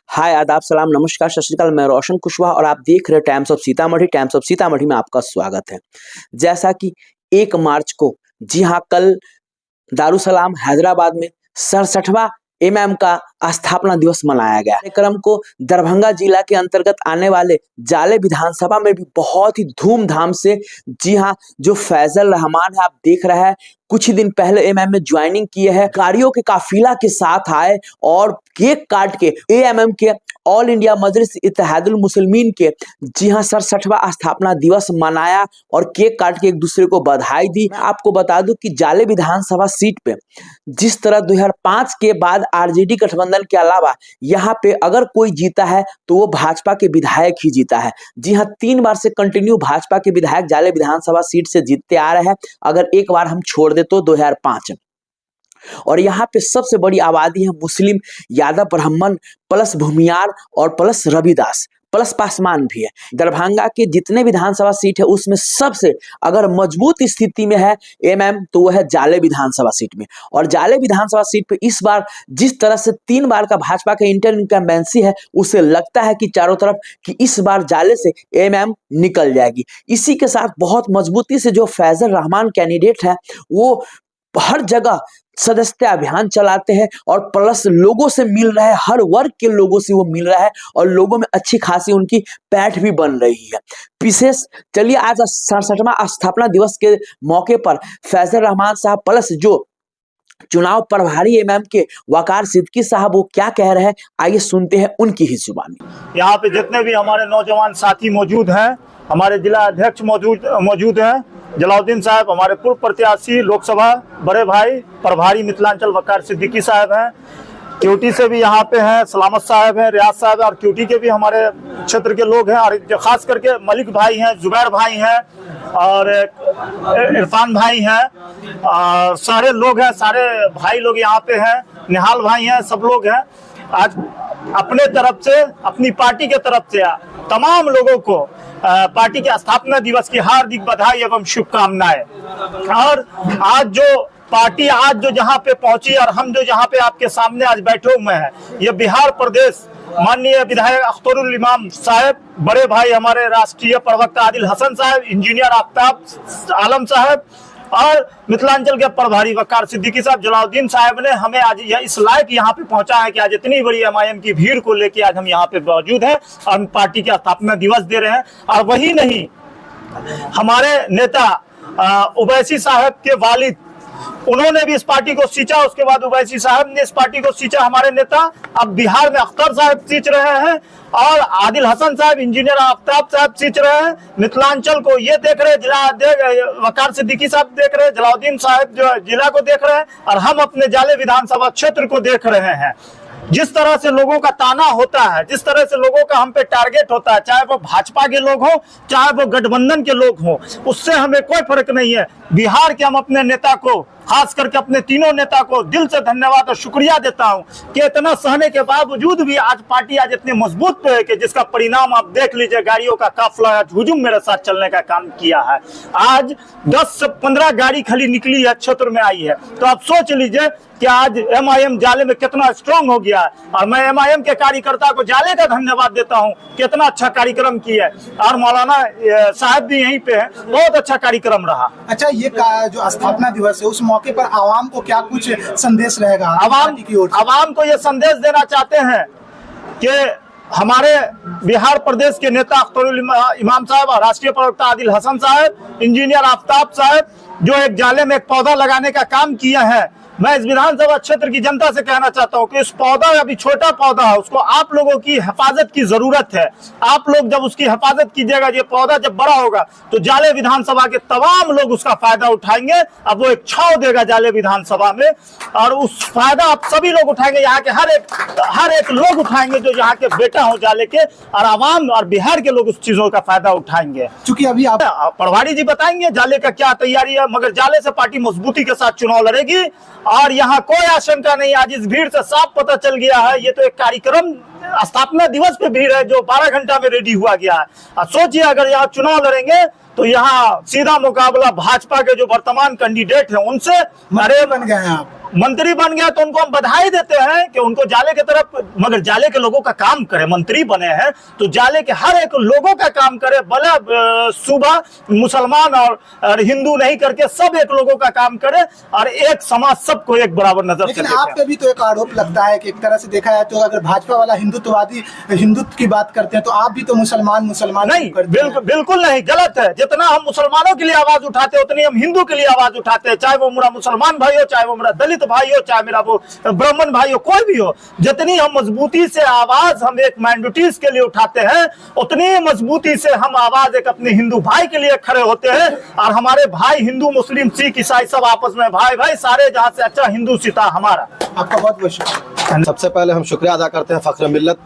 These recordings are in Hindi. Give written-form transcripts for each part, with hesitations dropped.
हाय आदाब सलाम नमस्कार सत श्री अकाल। मैं रोशन कुशवाहा और आप देख रहे हैं times of Sitamarhi. Times of Sitamarhi में आपका स्वागत है। जैसा कि 1 मार्च को जी हाँ कल दारुसलाम हैदराबाद में 67वां एमएम का स्थापना दिवस मनाया गया। कार्यक्रम को दरभंगा जिला के अंतर्गत आने वाले जाले विधानसभा में भी बहुत ही धूमधाम से जी हाँ जो फैजल रहमान है आप देख रहे हैं कुछ ही दिन पहले एमएम में ज्वाइनिंग किए हैं। गाड़ियों के काफिला के साथ आए और केक काट के एएमएम के ऑल इंडिया मजलिस इत्तेहादुल मुस्लिमीन के जी हाँ 67वां स्थापना दिवस मनाया और केक काट के एक दूसरे को बधाई दी। मैं आपको बता दूं कि जाले विधानसभा सीट पे जिस तरह 2005 के बाद आरजेडी गठबंधन के अलावा यहाँ पे अगर कोई जीता है तो वो भाजपा के विधायक ही जीता है। जी हाँ 3 बार से कंटिन्यू भाजपा के विधायक जाले विधानसभा सीट से जीतते आ रहे हैं। अगर एक बार हम छोड़ दे तो 2005 और यहाँ पे सबसे बड़ी आबादी है मुस्लिम, यादव, ब्राह्मण प्लस भूमियार और प्लस रविदास प्लस पासवान भी है। दरभंगा के जितने विधानसभा सीट है उसमें सबसे अगर मजबूत स्थिति में है एमएम तो वह है जाले विधानसभा सीट में। और जाले विधानसभा सीट पे इस बार जिस तरह से 3 बार का भाजपा का इंटर इनकम्बेंसी है उससे लगता है कि चारों तरफ कि इस बार जाले से एमएम निकल जाएगी। इसी के साथ बहुत मजबूती से जो फैजल रहमान कैंडिडेट है वो हर जगह सदस्यता अभियान चलाते हैं और प्लस लोगों से मिल रहा है, हर वर्ग के लोगों से वो मिल रहा है और लोगों में अच्छी खासी उनकी पैठ भी बन रही है। विशेष चलिए आज 67वां स्थापना दिवस के मौके पर फैजल रहमान साहब प्लस जो चुनाव प्रभारी एमएम के वकार सिद्दीकी साहब वो क्या कह रहे हैं, आइए सुनते हैं उनकी ही जुबानी। यहाँ पे जितने भी हमारे नौजवान साथी मौजूद हैं, हमारे जिला अध्यक्ष मौजूद हैं, जलाउद्दीन साहब हमारे पूर्व प्रत्याशी लोकसभा बड़े भाई प्रभारी मिथिलांचल वकार सिद्दीकी साहब हैं, क्यूटी से भी यहाँ पे हैं, सलामत साहब हैं, रियाज साहब और क्यूटी के भी हमारे क्षेत्र के लोग हैं और खास करके मलिक भाई हैं, जुबैर भाई हैं और इरफान भाई हैं और सारे लोग हैं, सारे भाई लोग यहाँ पे हैं, निहाल भाई हैं, सब लोग हैं। आज अपने तरफ से अपनी पार्टी के तरफ से तमाम लोगों को पार्टी के स्थापना दिवस की हार्दिक बधाई एवं शुभकामनाएं। और आज जो पार्टी आज जो जहां पे पहुंची और हम जो जहां पे आपके सामने आज बैठे हुए हैं ये बिहार प्रदेश माननीय विधायक अख्तरुल इमाम साहब, बड़े भाई हमारे राष्ट्रीय प्रवक्ता आदिल हसन साहब, इंजीनियर आफ्ताब आलम साहब और मिथिलांचल के प्रभारी वकार सिद्दीकी साहब, जलाउद्दीन साहब ने हमें आज इस लायक यहाँ पे पहुंचा है कि आज इतनी बड़ी एमआईएम की भीड़ को लेके आज हम यहाँ पे मौजूद हैं और हम पार्टी का स्थापना दिवस दे रहे हैं। और वही नहीं, हमारे नेता उवैसी साहब के वालिद उन्होंने भी इस पार्टी को सींचा, उसके बाद उवैसी साहब ने इस पार्टी को सींचा। हमारे नेता अब बिहार में अख्तर साहब सींच रहे हैं और आदिल हसन साहब, इंजीनियर आफ्ताब साहब सींच रहे हैं। मिथिलांचल को ये देख रहे हैं, जिला अध्यक्ष वकार सिद्दीकी साहब देख रहे हैं, जलाउद्दीन साहब जो जिला को देख रहे हैं और हम अपने जाले विधानसभा क्षेत्र को देख रहे हैं। जिस तरह से लोगों का ताना होता है, जिस तरह से लोगों का हम पे टारगेट होता है, चाहे वो भाजपा के लोग हो चाहे वो गठबंधन के लोग हो, उससे हमें कोई फर्क नहीं है। बिहार के हम अपने नेता को, खास करके अपने तीनों नेता को दिल से धन्यवाद और शुक्रिया देता हूं कि इतना सहने के बावजूद भी आज पार्टी आज इतनी मजबूत पे है कि जिसका परिणाम आप देख लीजिए, गाड़ियों का काफिला हुजूम मेरे साथ चलने का काम किया है। आज 10 से 15 गाड़ी खाली निकली है, क्षेत्र में आई है, तो आप सोच लीजिए कि आज एमआईएम जाले में कितना स्ट्रांग हो गया है। और मैं एमआईएम के कार्यकर्ता को जाले का धन्यवाद देता हूं, कितना अच्छा कार्यक्रम किया है और मौलाना साहब भी यहीं पे है, बहुत अच्छा कार्यक्रम रहा। अच्छा, ये जो स्थापना दिवस है उस मौके पर आवाम को क्या कुछ संदेश रहेगा? आवाम को ये संदेश देना चाहते हैं कि हमारे बिहार प्रदेश के नेता अख्तरुल इमाम साहब और राष्ट्रीय प्रवक्ता आदिल हसन साहब, इंजीनियर आफ्ताब साहब जो एक जाले में एक पौधा लगाने का काम किया है, मैं इस विधानसभा क्षेत्र की जनता से कहना चाहता हूं कि इस पौधा अभी छोटा पौधा है, उसको आप लोगों की हिफाजत की जरूरत है। आप लोग जब उसकी हिफाजत कीजिएगा, ये पौधा जब बड़ा होगा तो जाले विधानसभा के तमाम लोग उसका फायदा उठाएंगे। अब वो एक छाव देगा जाले विधानसभा में और उस फायदा आप सभी लोग उठाएंगे, यहाँ के हर एक लोग उठाएंगे जो यहाँ के बेटा हो जाले के, और आवाम और बिहार के लोग उस चीजों का फायदा उठाएंगे। चूंकि अभी आप प्रभारी जी बताएंगे जाले का क्या तैयारी है, मगर जाले से पार्टी मजबूती के साथ चुनाव लड़ेगी और यहाँ कोई आशंका नहीं। आज इस भीड़ से साफ पता चल गया है, ये तो एक कार्यक्रम स्थापना दिवस पे भीड़ है जो 12 घंटा में रेडी हुआ गया है। सोचिए अगर यहाँ चुनाव लड़ेंगे तो यहाँ सीधा मुकाबला भाजपा के जो वर्तमान कैंडिडेट हैं उनसे। मरे बन गए हैं आप। मंत्री बन गया तो उनको हम बधाई देते हैं कि उनको जाले की तरफ, मगर जाले के लोगों का काम करे। मंत्री बने हैं तो जाले के हर एक लोगों का काम करे, भले सुबह मुसलमान और हिंदू नहीं करके सब एक लोगों का काम करे और एक समाज सबको एक बराबर नजर से लेकिन देखे। आप पे भी तो एक आरोप लगता है कि एक तरह से देखा जाए तो अगर भाजपा वाला हिंदुत्ववादी हिंदुत्व की बात करते हैं तो आप भी तो मुसलमान नहीं, बिल्कुल नहीं, गलत है। जितना हम मुसलमानों के लिए आवाज उठाते हैं उतनी हम हिंदू के लिए आवाज उठाते हैं, चाहे वो मेरा मुसलमान भाई हो, चाहे वो मेरा दलित भाई हो, चाहे मेरा वो ब्राह्मण भाई हो, कोई भी हो। जितनी हम मजबूती से आवाज हम एक माइनॉरिटीज के लिए उठाते हैं उतनी मजबूती से हम आवाज एक अपने हिंदू भाई के लिए खड़े होते हैं। और हमारे भाई हिंदू मुस्लिम सिख ईसाई सब आपस में भाई भाई सारे, जहां से अच्छा हिंदू सीता हमारा। आपका बहुत बहुत शुक्रिया। सबसे पहले हम शुक्रिया अदा करते हैं फख्र मिल्लत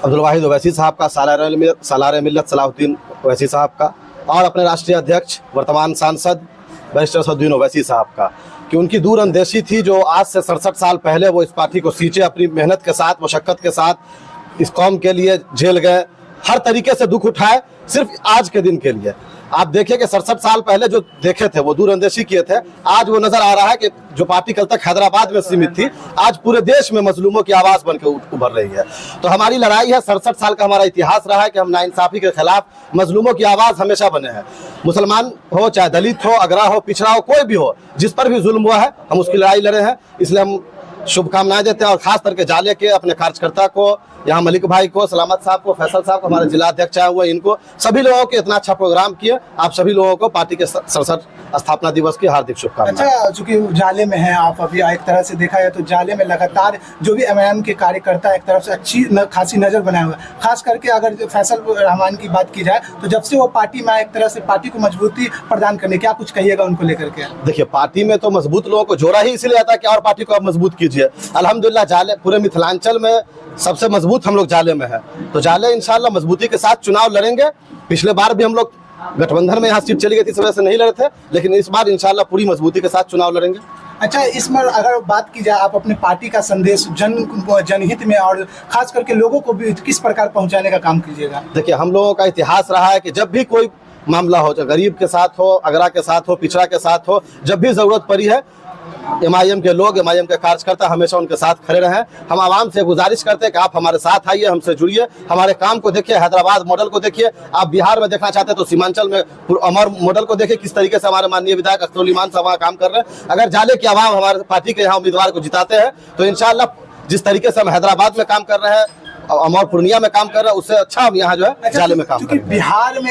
अब्दुल वाहिद ओवैसी साहब का, सालार मिल्लत सलाहुद्दीन ओवैसी साहब का, और अपने राष्ट्रीय अध्यक्ष वर्तमान सांसद बैरिस्टर असदुद्दीन ओवैसी साहब का, कि उनकी दूरअंदेशी थी जो आज से 67 साल पहले वो इस पार्टी को सींचे, अपनी मेहनत के साथ, मशक्क़त के साथ इस कौम के लिए झेल गए, हर तरीके से दुख उठाए सिर्फ आज के दिन के लिए। आप देखिए कि 67 साल पहले जो देखे थे वो दूरअंदेशी किए थे, आज वो नजर आ रहा है कि जो पार्टी कल तक हैदराबाद में सीमित थी आज पूरे देश में मजलूमों की आवाज बनकर उभर रही है। तो हमारी लड़ाई है, 67 साल का हमारा इतिहास रहा है कि हम नाइंसाफी के खिलाफ मजलूमों की आवाज हमेशा बने हैं। मुसलमान हो, चाहे दलित हो, अगरा हो, पिछड़ा हो, कोई भी हो, जिस पर भी जुल्म हुआ है हम उसकी लड़ाई लड़े हैं। इसलिए हम शुभकामनाएं देते हैं और खास करके जाले के अपने कार्यकर्ता को, यहाँ मलिक भाई को, सलामत साहब को, फैसल साहब को, हमारे जिला अध्यक्ष आए हुए, इनको सभी लोगों के इतना अच्छा प्रोग्राम किए। आप सभी लोगों को पार्टी के 67 स्थापना दिवस की हार्दिक शुभकामनाएं। अच्छा, चूंकि जाले में हैं आप अभी, एक तरह से देखा जाए तो जाले में लगातार जो भी एमआईएम के कार्यकर्ता एक तरफ से अच्छी खासी नजर बनाए हुए, खास करके अगर फैसल रहमान की बात की जाए तो जब से वो पार्टी में एक तरह से पार्टी को मजबूती प्रदान करने, क्या कुछ कहिएगा उनको लेकर के? देखिए, पार्टी में तो मजबूत लोगों को जोड़ा ही इसलिए आता है कि और पार्टी को आप मजबूत कीजिए। अल्हम्दुलिल्लाह जाले पूरे मिथिलांचल में सबसे मजबूत हम लोग जाले में हैं, तो जाले इंशाल्लाह मजबूती के साथ चुनाव लड़ेंगे। पिछले बार भी हम लोग गठबंधन में यहाँ सीट चली गई थी, इस वजह से नहीं लड़े थे, लेकिन इस बार इंशाल्लाह पूरी मजबूती के साथ चुनाव लड़ेंगे। अच्छा, इसमें अगर बात की जाए, आप अपनी पार्टी का संदेश जनहित में और खास करके लोगों को भी किस प्रकार पहुंचाने का काम कीजिएगा? देखिए, हम लोगों का इतिहास रहा है कि जब भी कोई मामला हो, चाहे गरीब के साथ हो, अगरा के साथ हो, पिछड़ा के साथ हो, जब भी जरूरत पड़ी है, एमआईएम के लोग, एमआईएम के कार्यकर्ता हमेशा उनके साथ खड़े रहे। हम आवाम से गुजारिश करते हैं कि आप हमारे साथ आइए, हमसे जुड़िए, हमारे काम को देखिए, हैदराबाद मॉडल को देखिए। आप बिहार में देखना चाहते हैं तो सीमांचल में अमर मॉडल को देखिए, किस तरीके से हमारे माननीय विधायक अख्तरुल ईमान साहब वहाँ काम कर रहे हैं। अगर जाले की आवाम हमारे पार्टी के यहाँ उम्मीदवार को जिताते हैं तो इंशाल्लाह जिस तरीके से हम हैदराबाद में काम कर रहे हैं, अमर पूर्णिया में काम कर रहे हैं, उससे अच्छा हम यहाँ जो है जाले में काम कर रहे हैं। बिहार में